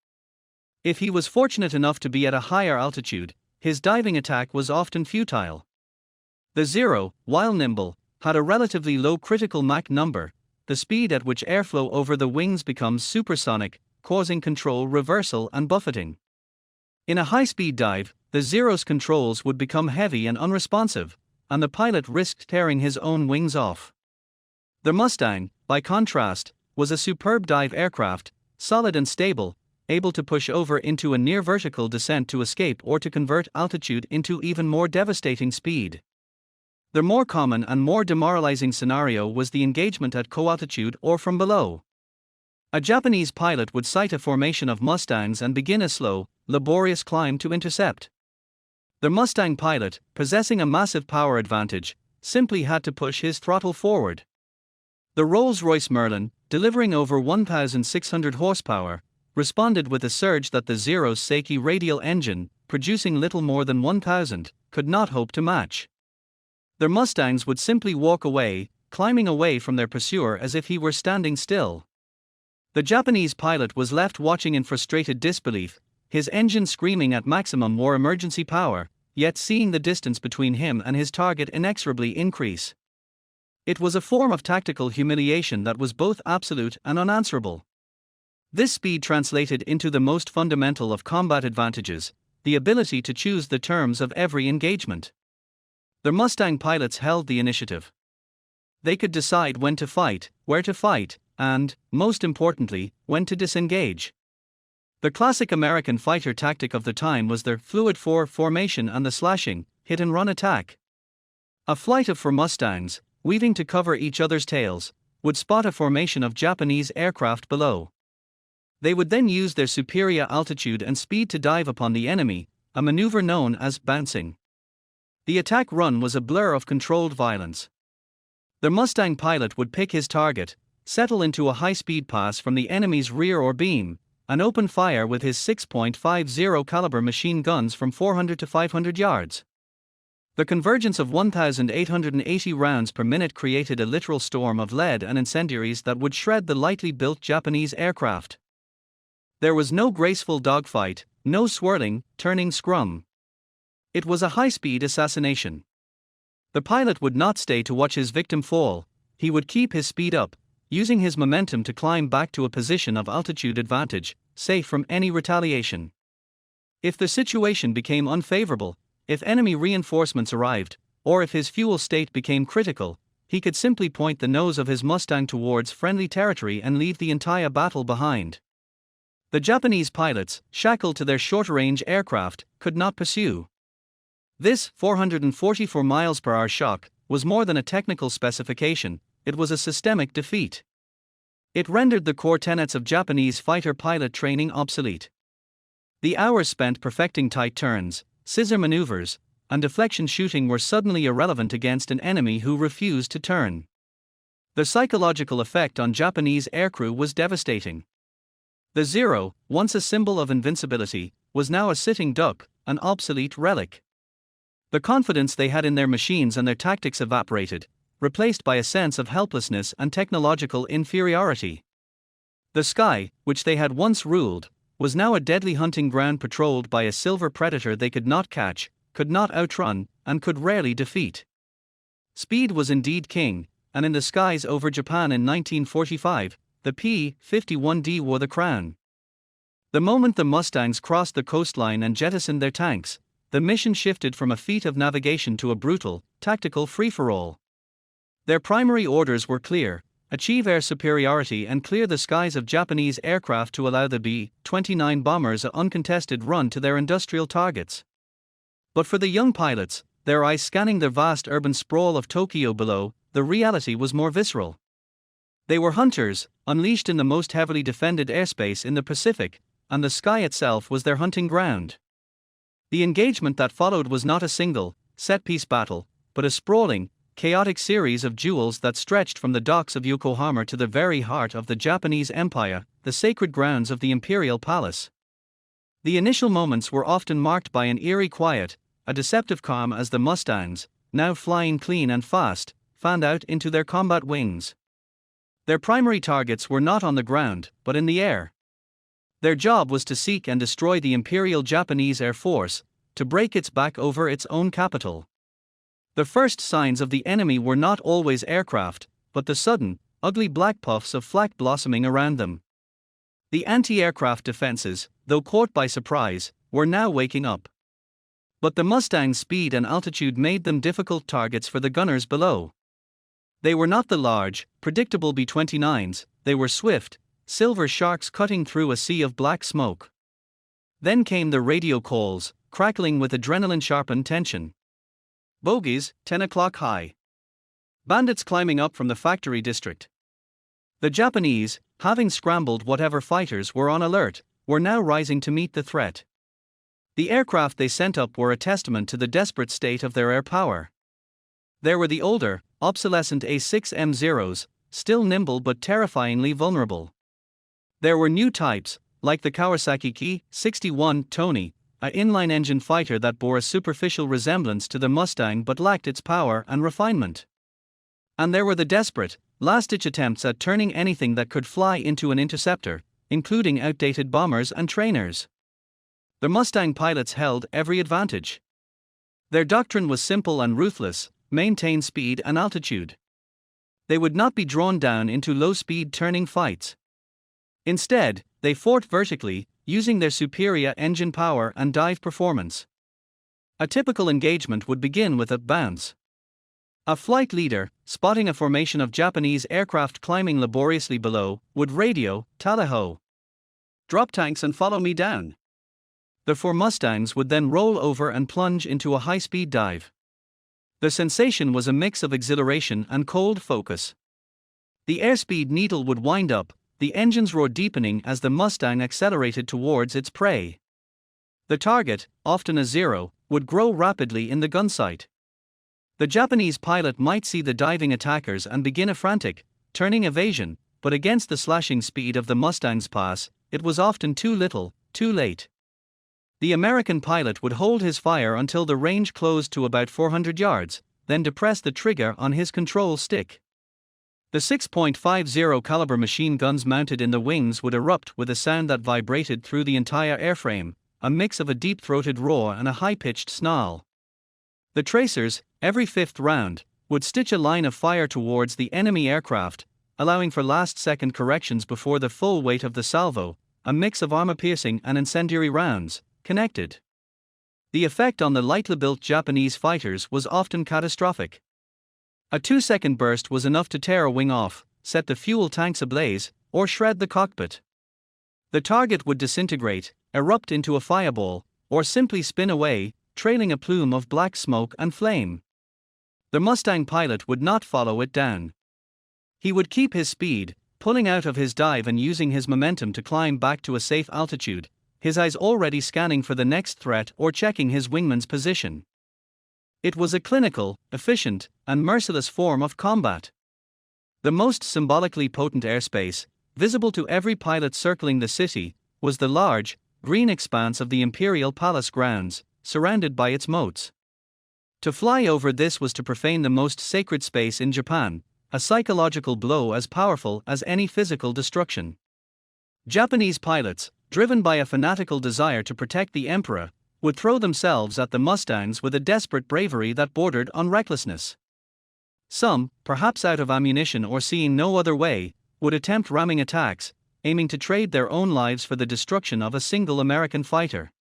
Speaker 1: If he was fortunate enough to be at a higher altitude, his diving attack was often futile. The Zero, while nimble, had a relatively low critical Mach number, the speed at which airflow over the wings becomes supersonic, causing control reversal and buffeting. In a high-speed dive, the Zero's controls would become heavy and unresponsive, and the pilot risked tearing his own wings off. The Mustang, by contrast, was a superb dive aircraft, solid and stable, able to push over into a near-vertical descent to escape or to convert altitude into even more devastating speed. The more common and more demoralizing scenario was the engagement at co-altitude or from below. A Japanese pilot would sight a formation of Mustangs and begin a slow, laborious climb to intercept. The Mustang pilot, possessing a massive power advantage, simply had to push his throttle forward. The Rolls-Royce Merlin, delivering over 1,600 horsepower, responded with a surge that the Zero's Seiki radial engine, producing little more than 1,000, could not hope to match. The Mustangs would simply walk away, climbing away from their pursuer as if he were standing still. The Japanese pilot was left watching in frustrated disbelief, his engine screaming at maximum war emergency power, yet seeing the distance between him and his target inexorably increase. It was a form of tactical humiliation that was both absolute and unanswerable. This speed translated into the most fundamental of combat advantages: the ability to choose the terms of every engagement. The Mustang pilots held the initiative. They could decide when to fight, where to fight, and, most importantly, when to disengage. The classic American fighter tactic of the time was the fluid four formation and the slashing, hit-and-run attack. A flight of four Mustangs, weaving to cover each other's tails, would spot a formation of Japanese aircraft below. They would then use their superior altitude and speed to dive upon the enemy, a maneuver known as bouncing. The attack run was a blur of controlled violence. The Mustang pilot would pick his target, settle into a high-speed pass from the enemy's rear or beam, and open fire with his 6.50 caliber machine guns from 400 to 500 yards. The convergence of 1,880 rounds per minute created a literal storm of lead and incendiaries that would shred the lightly built Japanese aircraft. There was no graceful dogfight, no swirling, turning scrum. It was a high-speed assassination. The pilot would not stay to watch his victim fall, he would keep his speed up, using his momentum to climb back to a position of altitude advantage, safe from any retaliation. If the situation became unfavorable, if enemy reinforcements arrived, or if his fuel state became critical, he could simply point the nose of his Mustang towards friendly territory and leave the entire battle behind. The Japanese pilots, shackled to their short-range aircraft, could not pursue. This 444 miles per hour shock was more than a technical specification, it was a systemic defeat. It rendered the core tenets of Japanese fighter pilot training obsolete. The hours spent perfecting tight turns, scissor maneuvers, and deflection shooting were suddenly irrelevant against an enemy who refused to turn. The psychological effect on Japanese aircrew was devastating. The Zero, once a symbol of invincibility, was now a sitting duck, an obsolete relic. The confidence they had in their machines and their tactics evaporated, replaced by a sense of helplessness and technological inferiority. The sky, which they had once ruled, was now a deadly hunting ground patrolled by a silver predator they could not catch, could not outrun, and could rarely defeat. Speed was indeed king, and in the skies over Japan in 1945, the P-51D wore the crown. The moment the Mustangs crossed the coastline and jettisoned their tanks, the mission shifted from a feat of navigation to a brutal, tactical free-for-all. Their primary orders were clear: achieve air superiority and clear the skies of Japanese aircraft to allow the B-29 bombers an uncontested run to their industrial targets. But for the young pilots, their eyes scanning the vast urban sprawl of Tokyo below, the reality was more visceral. They were hunters, unleashed in the most heavily defended airspace in the Pacific, and the sky itself was their hunting ground. The engagement that followed was not a single, set-piece battle, but a sprawling, chaotic series of duels that stretched from the docks of Yokohama to the very heart of the Japanese Empire, the sacred grounds of the imperial palace. The initial moments were often marked by an eerie quiet, a deceptive calm as the Mustangs, now flying clean and fast, fanned out into their combat wings. Their primary targets were not on the ground, but in the air. Their job was to seek and destroy the Imperial Japanese Air Force, to break its back over its own capital. The first signs of the enemy were not always aircraft, but the sudden, ugly black puffs of flak blossoming around them. The anti-aircraft defenses, though caught by surprise, were now waking up. But the Mustang's speed and altitude made them difficult targets for the gunners below. They were not the large, predictable B-29s, they were swift, silver sharks cutting through a sea of black smoke. Then came the radio calls, crackling with adrenaline-sharpened tension. Bogies, 10 o'clock high. Bandits climbing up from the factory district. The Japanese, having scrambled whatever fighters were on alert, were now rising to meet the threat. The aircraft they sent up were a testament to the desperate state of their air power. There were the older, obsolescent A6M0s, still nimble but terrifyingly vulnerable. There were new types, like the Kawasaki Ki-61 Tony, an inline-engine fighter that bore a superficial resemblance to the Mustang but lacked its power and refinement. And there were the desperate, last-ditch attempts at turning anything that could fly into an interceptor, including outdated bombers and trainers. The Mustang pilots held every advantage. Their doctrine was simple and ruthless: maintain speed and altitude. They would not be drawn down into low-speed turning fights. Instead, they fought vertically, using their superior engine power and dive performance. A typical engagement would begin with a bounce. A flight leader, spotting a formation of Japanese aircraft climbing laboriously below, would radio, "Tally-ho! Drop tanks and follow me down." The four Mustangs would then roll over and plunge into a high-speed dive. The sensation was a mix of exhilaration and cold focus. The airspeed needle would wind up, the engine's roar deepening as the Mustang accelerated towards its prey. The target, often a Zero, would grow rapidly in the gunsight. The Japanese pilot might see the diving attackers and begin a frantic, turning evasion, but against the slashing speed of the Mustang's pass, it was often too little, too late. The American pilot would hold his fire until the range closed to about 400 yards, then depress the trigger on his control stick. The 6.50 caliber machine guns mounted in the wings would erupt with a sound that vibrated through the entire airframe, a mix of a deep-throated roar and a high-pitched snarl. The tracers, every fifth round, would stitch a line of fire towards the enemy aircraft, allowing for last-second corrections before the full weight of the salvo, a mix of armor-piercing and incendiary rounds, connected. The effect on the lightly-built Japanese fighters was often catastrophic. A 2-second burst was enough to tear a wing off, set the fuel tanks ablaze, or shred the cockpit. The target would disintegrate, erupt into a fireball, or simply spin away, trailing a plume of black smoke and flame. The Mustang pilot would not follow it down. He would keep his speed, pulling out of his dive and using his momentum to climb back to a safe altitude, his eyes already scanning for the next threat or checking his wingman's position. It was a clinical, efficient, and merciless form of combat. The most symbolically potent airspace, visible to every pilot circling the city, was the large, green expanse of the Imperial Palace grounds, surrounded by its moats. To fly over this was to profane the most sacred space in Japan, a psychological blow as powerful as any physical destruction. Japanese pilots, driven by a fanatical desire to protect the emperor, would throw themselves at the Mustangs with a desperate bravery that bordered on recklessness. Some, perhaps out of ammunition or seeing no other way, would attempt ramming attacks, aiming to trade their own lives for the destruction of a single American fighter.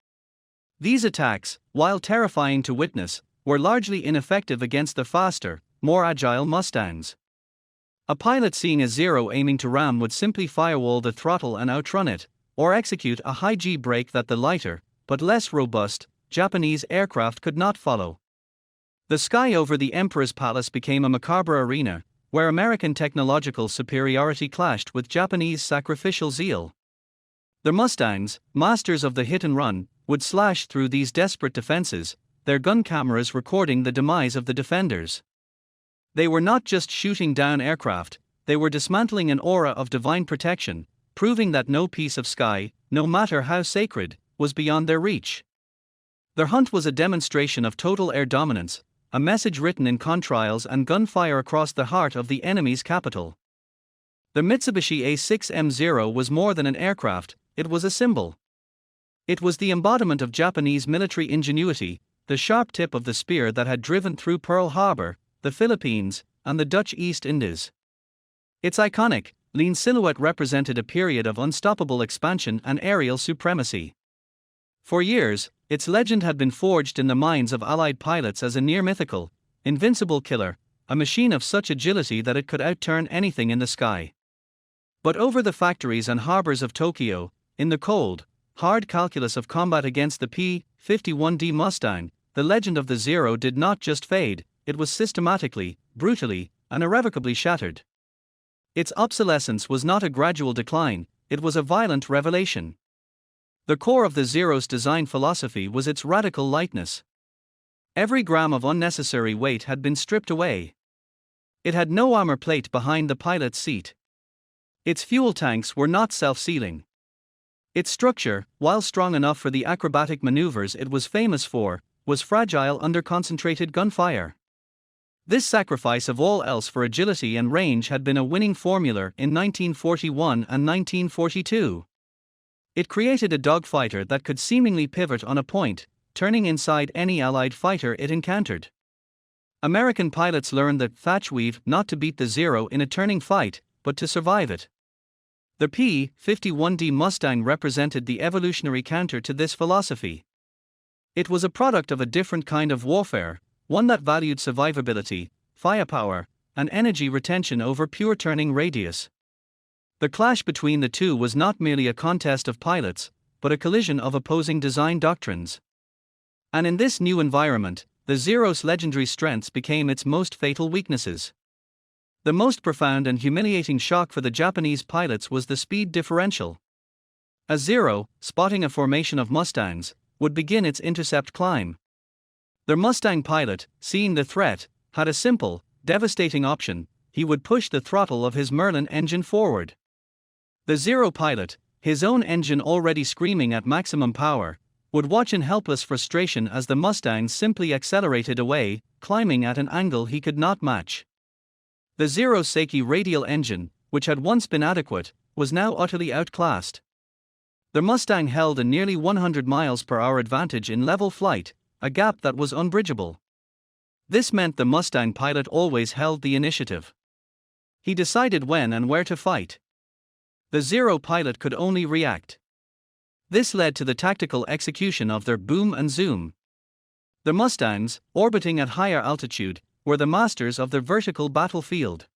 Speaker 1: These attacks, while terrifying to witness, were largely ineffective against the faster, more agile Mustangs. A pilot seeing a Zero aiming to ram would simply firewall the throttle and outrun it, or execute a high G brake that the lighter, but less robust, Japanese aircraft could not follow. The sky over the Emperor's palace became a macabre arena, where American technological superiority clashed with Japanese sacrificial zeal. The Mustangs, masters of the hit and run, would slash through these desperate defenses, their gun cameras recording the demise of the defenders. They were not just shooting down aircraft, they were dismantling an aura of divine protection, proving that no piece of sky, no matter how sacred, was beyond their reach. Their hunt was a demonstration of total air dominance, a message written in contrails and gunfire across the heart of the enemy's capital. The Mitsubishi A6M0 was more than an aircraft, it was a symbol. It was the embodiment of Japanese military ingenuity, the sharp tip of the spear that had driven through Pearl Harbor, the Philippines, and the Dutch East Indies. Its iconic, lean silhouette represented a period of unstoppable expansion and aerial supremacy. For years, its legend had been forged in the minds of Allied pilots as a near-mythical, invincible killer, a machine of such agility that it could outturn anything in the sky. But over the factories and harbors of Tokyo, in the cold, hard calculus of combat against the P-51D Mustang, the legend of the Zero did not just fade, it was systematically, brutally, and irrevocably shattered. Its obsolescence was not a gradual decline, it was a violent revelation. The core of the Zero's design philosophy was its radical lightness. Every gram of unnecessary weight had been stripped away. It had no armor plate behind the pilot's seat. Its fuel tanks were not self-sealing. Its structure, while strong enough for the acrobatic maneuvers it was famous for, was fragile under concentrated gunfire. This sacrifice of all else for agility and range had been a winning formula in 1941 and 1942. It created a dogfighter that could seemingly pivot on a point, turning inside any Allied fighter it encountered. American pilots learned that thatch weave not to beat the Zero in a turning fight, but to survive it. The P-51D Mustang represented the evolutionary counter to this philosophy. It was a product of a different kind of warfare, one that valued survivability, firepower, and energy retention over pure turning radius. The clash between the two was not merely a contest of pilots, but a collision of opposing design doctrines. And in this new environment, the Zero's legendary strengths became its most fatal weaknesses. The most profound and humiliating shock for the Japanese pilots was the speed differential. A Zero, spotting a formation of Mustangs, would begin its intercept climb. The Mustang pilot, seeing the threat, had a simple, devastating option: he would push the throttle of his Merlin engine forward. The Zero pilot, his own engine already screaming at maximum power, would watch in helpless frustration as the Mustang simply accelerated away, climbing at an angle he could not match. The Zero's Seiki radial engine, which had once been adequate, was now utterly outclassed. The Mustang held a nearly 100 miles per hour advantage in level flight, a gap that was unbridgeable. This meant the Mustang pilot always held the initiative. He decided when and where to fight. The Zero pilot could only react. This led to the tactical execution of their boom and zoom. The Mustangs, orbiting at higher altitude, were the masters of the vertical battlefield.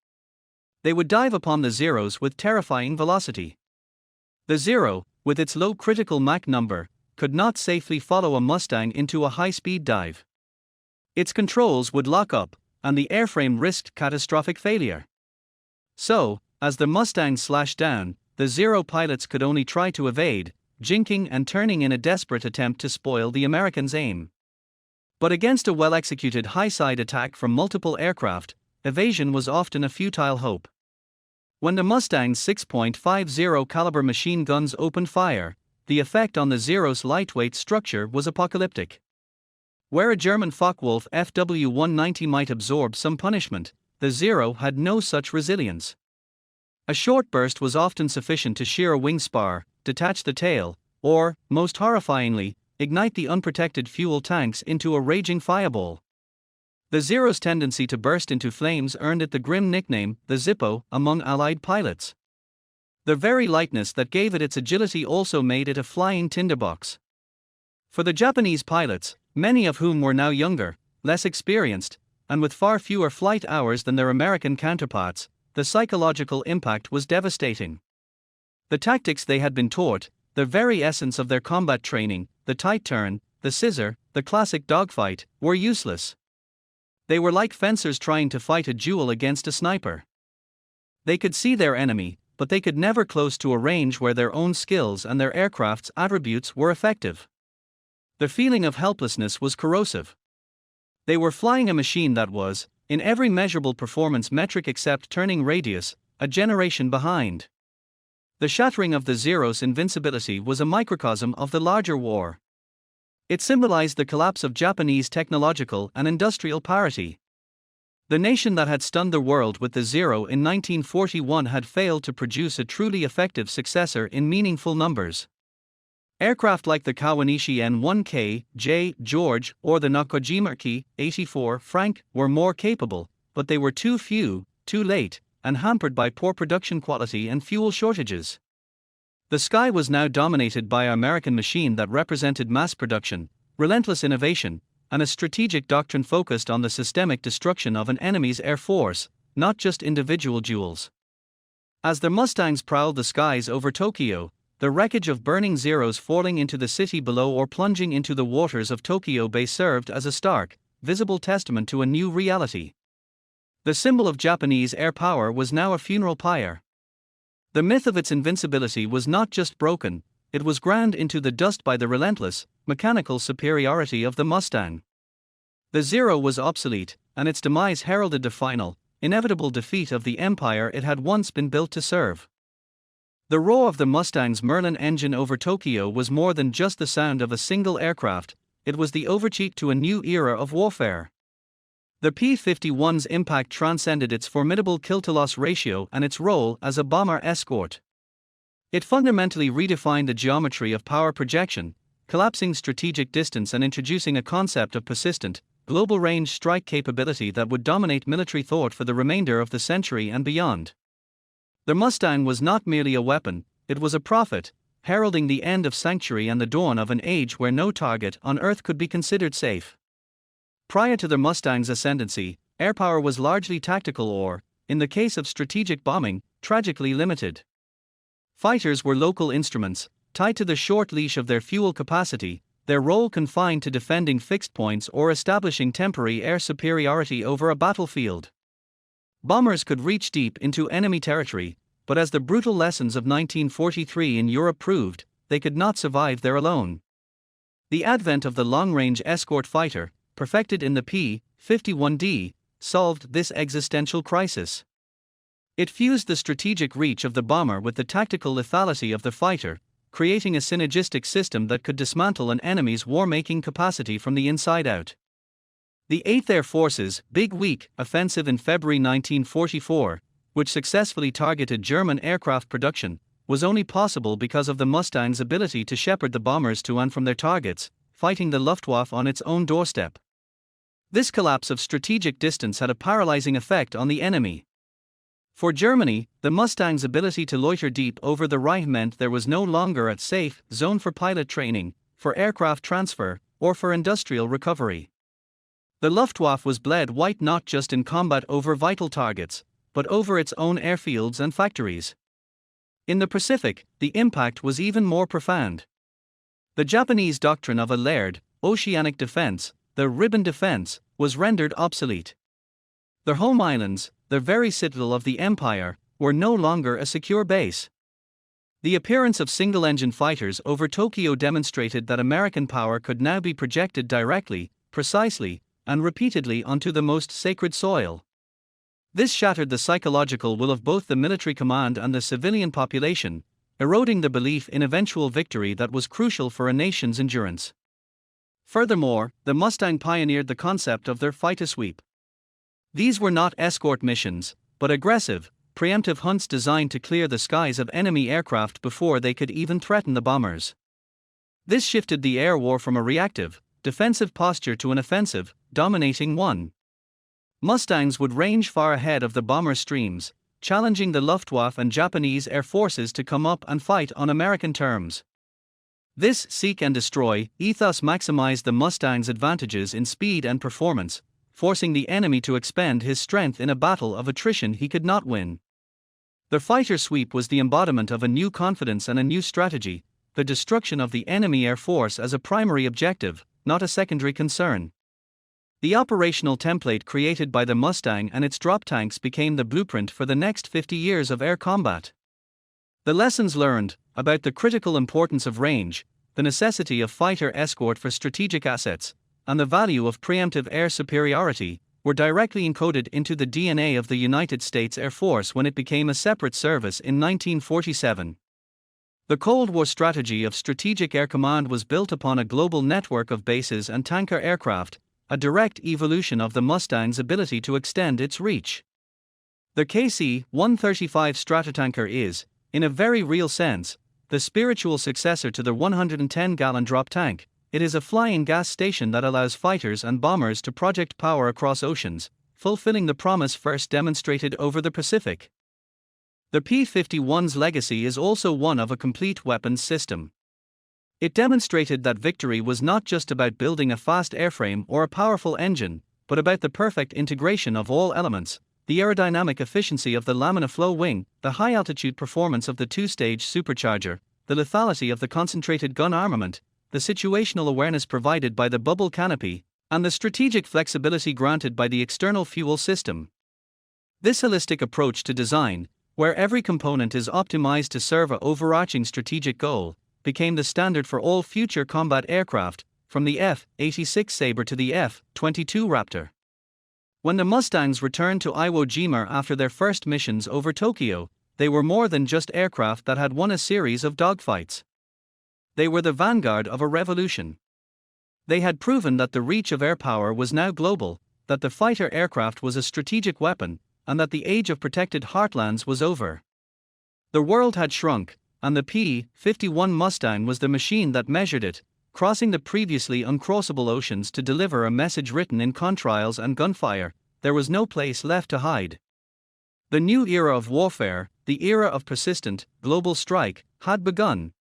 Speaker 1: They would dive upon the Zeros with terrifying velocity. The Zero, with its low critical Mach number, could not safely follow a Mustang into a high-speed dive. Its controls would lock up, and the airframe risked catastrophic failure. So, as the Mustang slashed down, the Zero pilots could only try to evade, jinking and turning in a desperate attempt to spoil the Americans' aim. But against a well-executed high-side attack from multiple aircraft, evasion was often a futile hope. When the Mustang's 6.50 caliber machine guns opened fire, the effect on the Zero's lightweight structure was apocalyptic. Where a German Focke-Wulf FW-190 might absorb some punishment, the Zero had no such resilience. A short burst was often sufficient to shear a wing spar, detach the tail, or, most horrifyingly, ignite the unprotected fuel tanks into a raging fireball. The Zero's tendency to burst into flames earned it the grim nickname, the Zippo, among Allied pilots. The very lightness that gave it its agility also made it a flying tinderbox. For the Japanese pilots, many of whom were now younger, less experienced, and with far fewer flight hours than their American counterparts, the psychological impact was devastating. The tactics they had been taught, the very essence of their combat training, the tight turn, the scissor, the classic dogfight, were useless. They were like fencers trying to fight a duel against a sniper. They could see their enemy, but they could never close to a range where their own skills and their aircraft's attributes were effective. The feeling of helplessness was corrosive. They were flying a machine that was, in every measurable performance metric except turning radius, a generation behind. The shattering of the Zero's invincibility was a microcosm of the larger war. It symbolized the collapse of Japanese technological and industrial parity. The nation that had stunned the world with the Zero in 1941 had failed to produce a truly effective successor in meaningful numbers. Aircraft like the Kawanishi N-1K, J. George, or the Nakajima Ki-84 Frank were more capable, but they were too few, too late, and hampered by poor production quality and fuel shortages. The sky was now dominated by an American machine that represented mass production, relentless innovation, and a strategic doctrine focused on the systemic destruction of an enemy's air force, not just individual duels. As the Mustangs prowled the skies over Tokyo, the wreckage of burning Zeros falling into the city below or plunging into the waters of Tokyo Bay served as a stark, visible testament to a new reality. The symbol of Japanese air power was now a funeral pyre. The myth of its invincibility was not just broken, it was ground into the dust by the relentless, mechanical superiority of the Mustang. The Zero was obsolete, and its demise heralded the final, inevitable defeat of the empire it had once been built to serve. The roar of the Mustang's Merlin engine over Tokyo was more than just the sound of a single aircraft, it was the overcheat to a new era of warfare. The P-51's impact transcended its formidable kill-to-loss ratio and its role as a bomber escort. It fundamentally redefined the geometry of power projection, collapsing strategic distance and introducing a concept of persistent, global-range strike capability that would dominate military thought for the remainder of the century and beyond. The Mustang was not merely a weapon, it was a prophet, heralding the end of sanctuary and the dawn of an age where no target on Earth could be considered safe. Prior to the Mustang's ascendancy, airpower was largely tactical or, in the case of strategic bombing, tragically limited. Fighters were local instruments, tied to the short leash of their fuel capacity, their role confined to defending fixed points or establishing temporary air superiority over a battlefield. Bombers could reach deep into enemy territory, but as the brutal lessons of 1943 in Europe proved, they could not survive there alone. The advent of the long-range escort fighter, perfected in the P-51D, solved this existential crisis. It fused the strategic reach of the bomber with the tactical lethality of the fighter, creating a synergistic system that could dismantle an enemy's war-making capacity from the inside out. The 8th Air Force's Big Week offensive in February 1944, which successfully targeted German aircraft production, was only possible because of the Mustang's ability to shepherd the bombers to and from their targets, fighting the Luftwaffe on its own doorstep. This collapse of strategic distance had a paralyzing effect on the enemy. For Germany, the Mustang's ability to loiter deep over the Reich meant there was no longer a safe zone for pilot training, for aircraft transfer, or for industrial recovery. The Luftwaffe was bled white not just in combat over vital targets, but over its own airfields and factories. In the Pacific, the impact was even more profound. The Japanese doctrine of a layered, oceanic defense, the ribbon defense, was rendered obsolete. Their home islands, the very citadel of the empire, were no longer a secure base. The appearance of single-engine fighters over Tokyo demonstrated that American power could now be projected directly, precisely, and repeatedly onto the most sacred soil. This shattered the psychological will of both the military command and the civilian population, eroding the belief in eventual victory that was crucial for a nation's endurance. Furthermore, the Mustang pioneered the concept of their fight-a-sweep. These were not escort missions, but aggressive, preemptive hunts designed to clear the skies of enemy aircraft before they could even threaten the bombers. This shifted the air war from a reactive, defensive posture to an offensive, dominating one. Mustangs would range far ahead of the bomber streams, challenging the Luftwaffe and Japanese air forces to come up and fight on American terms. This seek and destroy ethos maximized the Mustang's advantages in speed and performance, forcing the enemy to expend his strength in a battle of attrition he could not win. The fighter sweep was the embodiment of a new confidence and a new strategy, the destruction of the enemy air force as a primary objective, not a secondary concern. The operational template created by the Mustang and its drop tanks became the blueprint for the next 50 years of air combat. The lessons learned about the critical importance of range, the necessity of fighter escort for strategic assets, and the value of preemptive air superiority were directly encoded into the DNA of the United States Air Force when it became a separate service in 1947. The Cold War strategy of Strategic Air Command was built upon a global network of bases and tanker aircraft, a direct evolution of the Mustang's ability to extend its reach. The KC-135 Stratotanker is, in a very real sense, the spiritual successor to the 110-gallon drop tank. It is a flying gas station that allows fighters and bombers to project power across oceans, fulfilling the promise first demonstrated over the Pacific. The P-51's legacy is also one of a complete weapons system. It demonstrated that victory was not just about building a fast airframe or a powerful engine, but about the perfect integration of all elements: the aerodynamic efficiency of the laminar flow wing, the high-altitude performance of the two-stage supercharger, the lethality of the concentrated gun armament, the situational awareness provided by the bubble canopy, and the strategic flexibility granted by the external fuel system. This holistic approach to design, where every component is optimized to serve an overarching strategic goal, became the standard for all future combat aircraft, from the F-86 Sabre to the F-22 Raptor. When the Mustangs returned to Iwo Jima after their first missions over Tokyo, they were more than just aircraft that had won a series of dogfights. They were the vanguard of a revolution. They had proven that the reach of air power was now global, that the fighter aircraft was a strategic weapon, and that the age of protected heartlands was over. The world had shrunk, and the P-51 Mustang was the machine that measured it, crossing the previously uncrossable oceans to deliver a message written in contrails and gunfire: there was no place left to hide. The new era of warfare, the era of persistent, global strike, had begun.